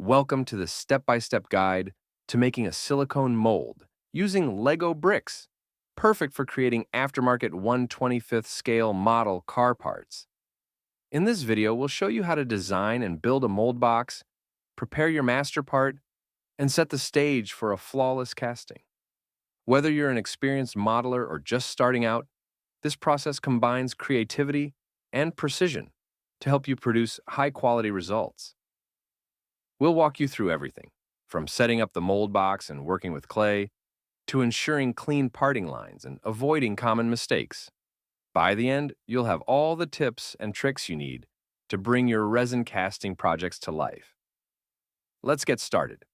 Welcome to the step-by-step guide to making a silicone mold using Lego bricks, perfect for creating aftermarket 1/25th scale model car parts. In this video, we'll show you how to design and build a mold box, prepare your master part, and set the stage for a flawless casting. Whether you're an experienced modeler or just starting out, this process combines creativity and precision to help you produce high-quality results. We'll walk you through everything, from setting up the mold box and working with clay, to ensuring clean parting lines and avoiding common mistakes. By the end, you'll have all the tips and tricks you need to bring your resin casting projects to life. Let's get started.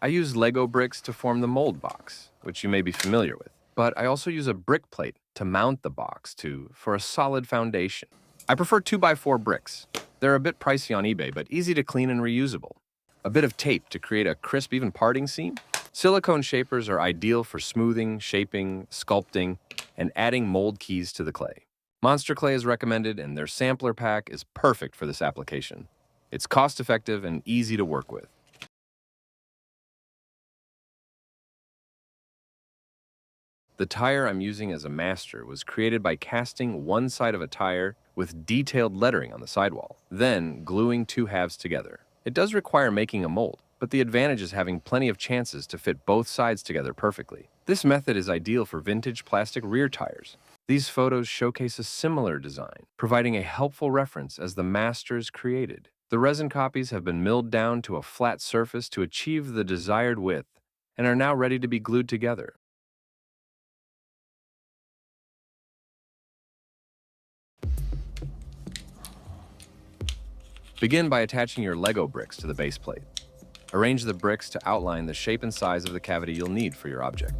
I use Lego bricks to form the mold box, which you may be familiar with, but I also use a brick plate to mount the box for a solid foundation. I prefer 2x4 bricks. They're a bit pricey on eBay, but easy to clean and reusable. A bit of tape to create a crisp, even parting seam. Silicone shapers are ideal for smoothing, shaping, sculpting, and adding mold keys to the clay. Monster clay is recommended, and their sampler pack is perfect for this application. It's cost-effective and easy to work with. The tire I'm using as a master was created by casting one side of a tire with detailed lettering on the sidewall, then gluing two halves together. It does require making a mold, but the advantage is having plenty of chances to fit both sides together perfectly. This method is ideal for vintage plastic rear tires. These photos showcase a similar design, providing a helpful reference as the masters created. The resin copies have been milled down to a flat surface to achieve the desired width and are now ready to be glued together. Begin by attaching your Lego bricks to the base plate. Arrange the bricks to outline the shape and size of the cavity you'll need for your object.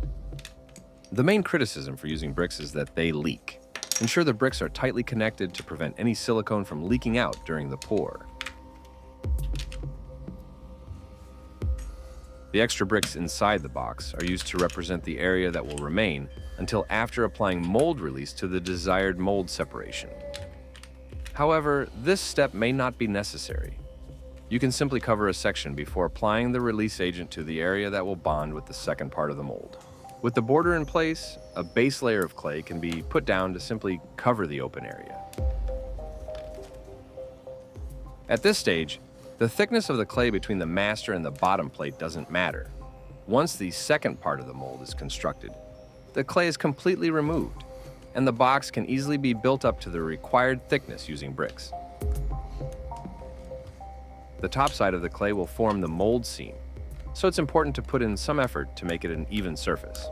The main criticism for using bricks is that they leak. Ensure the bricks are tightly connected to prevent any silicone from leaking out during the pour. The extra bricks inside the box are used to represent the area that will remain until after applying mold release to the desired mold separation. However, this step may not be necessary. You can simply cover a section before applying the release agent to the area that will bond with the second part of the mold. With the border in place, a base layer of clay can be put down to simply cover the open area. At this stage, the thickness of the clay between the master and the bottom plate doesn't matter. Once the second part of the mold is constructed, the clay is completely removed, and the box can easily be built up to the required thickness using bricks. The top side of the clay will form the mold seam, so it's important to put in some effort to make it an even surface.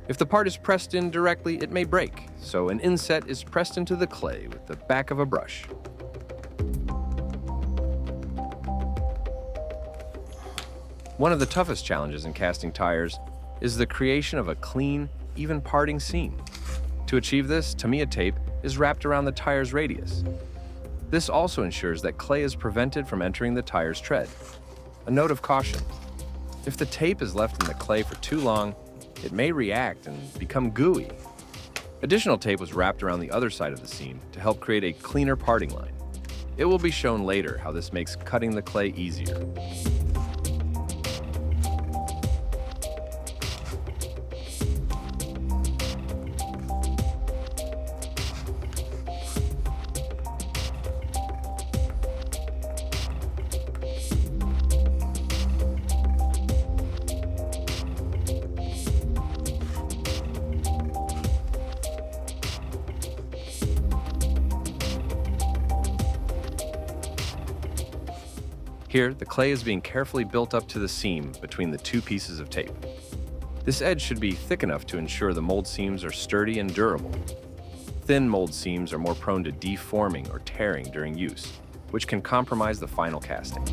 If the part is pressed in directly, it may break, so an inset is pressed into the clay with the back of a brush. One of the toughest challenges in casting tires is the creation of a clean, even parting seam. To achieve this, Tamiya tape is wrapped around the tire's radius. This also ensures that clay is prevented from entering the tire's tread. A note of caution: if the tape is left in the clay for too long, it may react and become gooey. Additional tape was wrapped around the other side of the seam to help create a cleaner parting line. It will be shown later how this makes cutting the clay easier. Here, the clay is being carefully built up to the seam between the two pieces of tape. This edge should be thick enough to ensure the mold seams are sturdy and durable. Thin mold seams are more prone to deforming or tearing during use, which can compromise the final casting.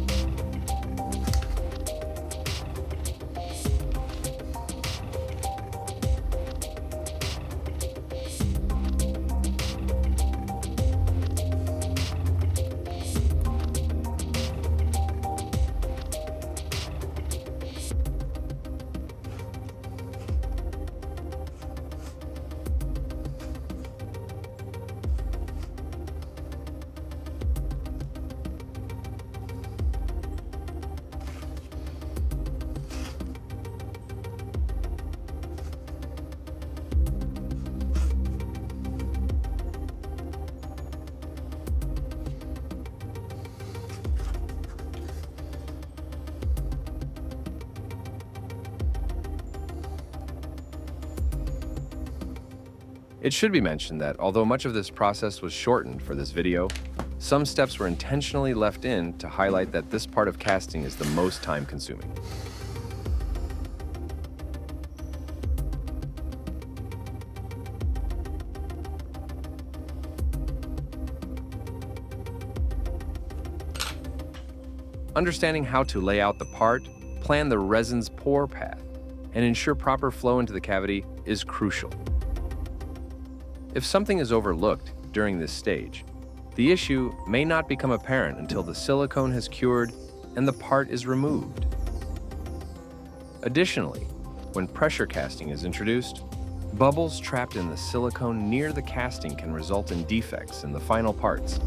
It should be mentioned that although much of this process was shortened for this video, some steps were intentionally left in to highlight that this part of casting is the most time-consuming. Understanding how to lay out the part, plan the resin's pour path, and ensure proper flow into the cavity is crucial. If something is overlooked during this stage, the issue may not become apparent until the silicone has cured and the part is removed. Additionally, when pressure casting is introduced, bubbles trapped in the silicone near the casting can result in defects in the final parts.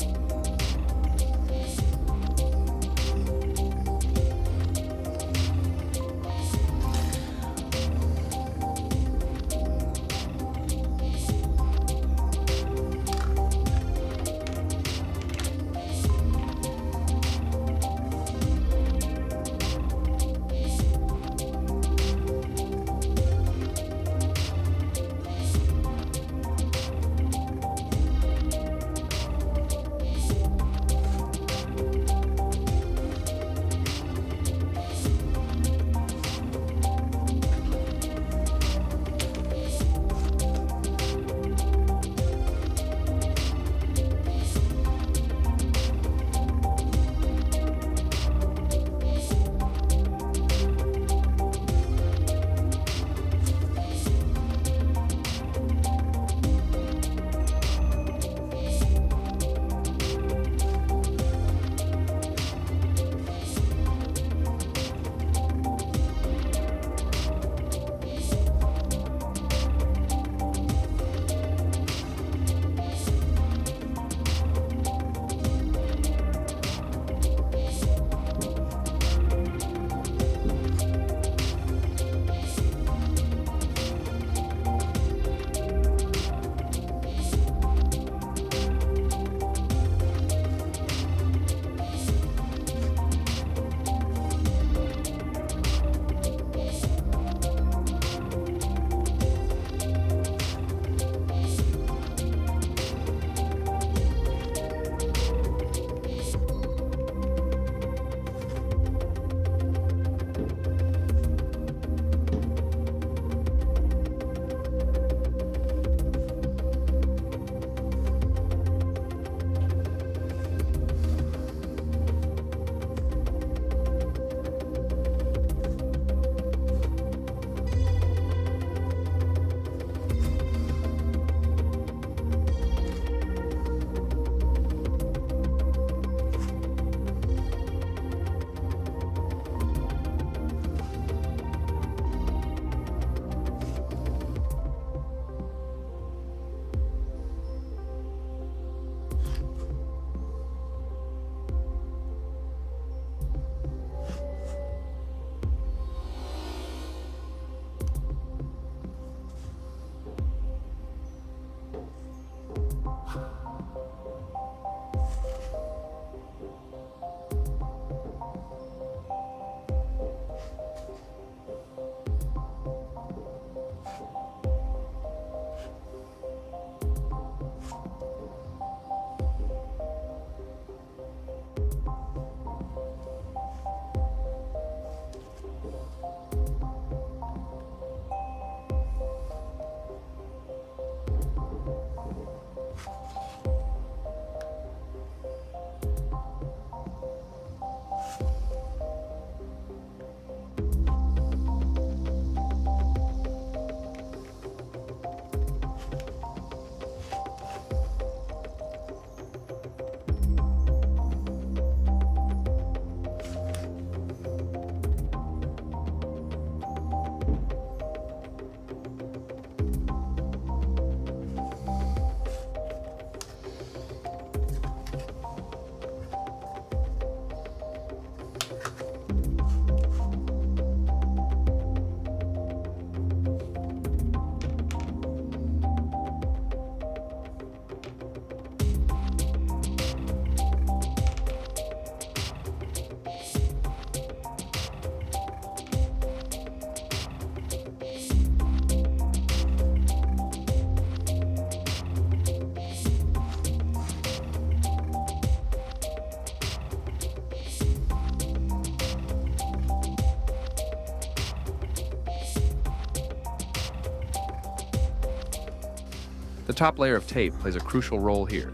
The top layer of tape plays a crucial role here.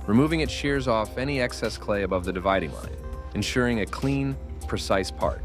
Removing it shears off any excess clay above the dividing line, ensuring a clean, precise part.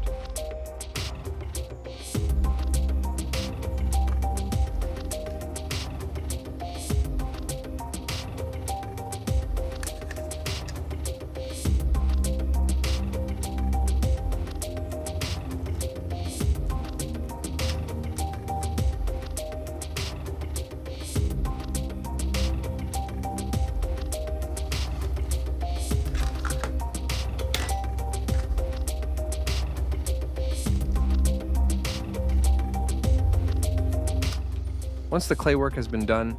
Once the clay work has been done,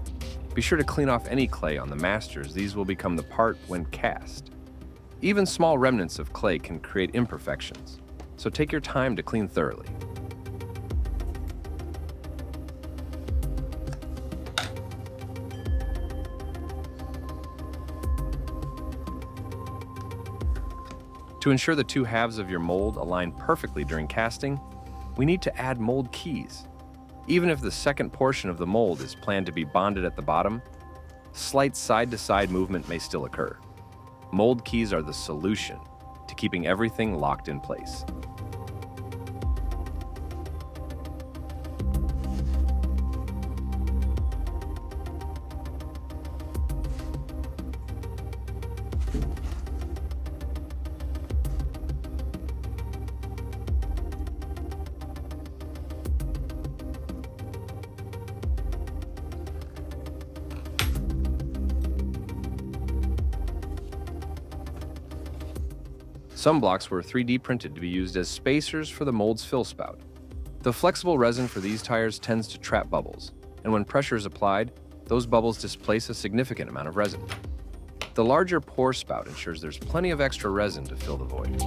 be sure to clean off any clay on the masters. These will become the part when cast. Even small remnants of clay can create imperfections, so take your time to clean thoroughly. To ensure the two halves of your mold align perfectly during casting, we need to add mold keys. Even if the second portion of the mold is planned to be bonded at the bottom, slight side-to-side movement may still occur. Mold keys are the solution to keeping everything locked in place. Some blocks were 3D printed to be used as spacers for the mold's fill spout. The flexible resin for these tires tends to trap bubbles, and when pressure is applied, those bubbles displace a significant amount of resin. The larger pour spout ensures there's plenty of extra resin to fill the void.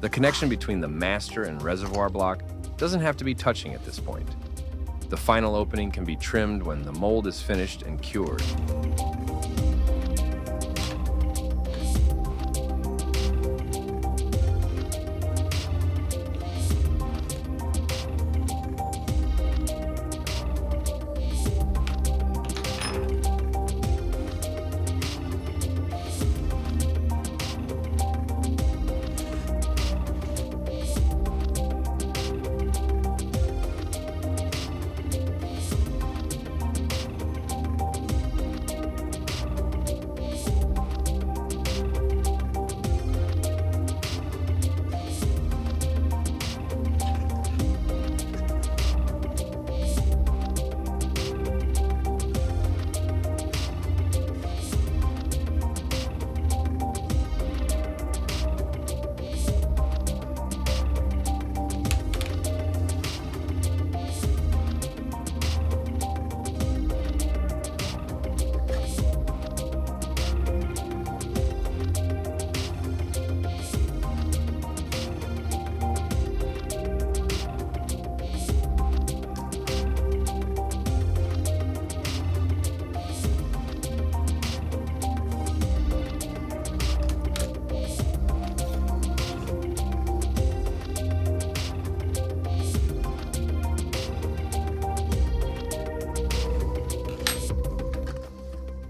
The connection between the master and reservoir block doesn't have to be touching at this point. The final opening can be trimmed when the mold is finished and cured.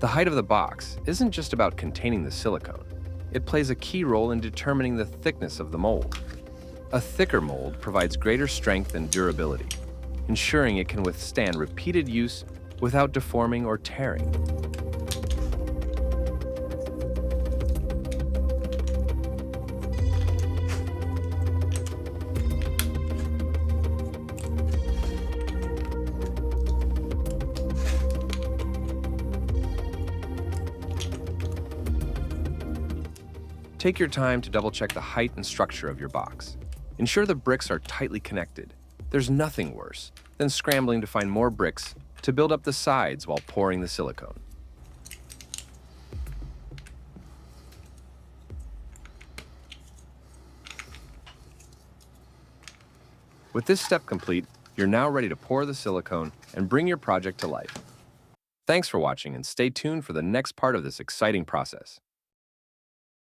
The height of the box isn't just about containing the silicone. It plays a key role in determining the thickness of the mold. A thicker mold provides greater strength and durability, ensuring it can withstand repeated use without deforming or tearing. Take your time to double-check the height and structure of your box. Ensure the bricks are tightly connected. There's nothing worse than scrambling to find more bricks to build up the sides while pouring the silicone. With this step complete, you're now ready to pour the silicone and bring your project to life. Thanks for watching and stay tuned for the next part of this exciting process.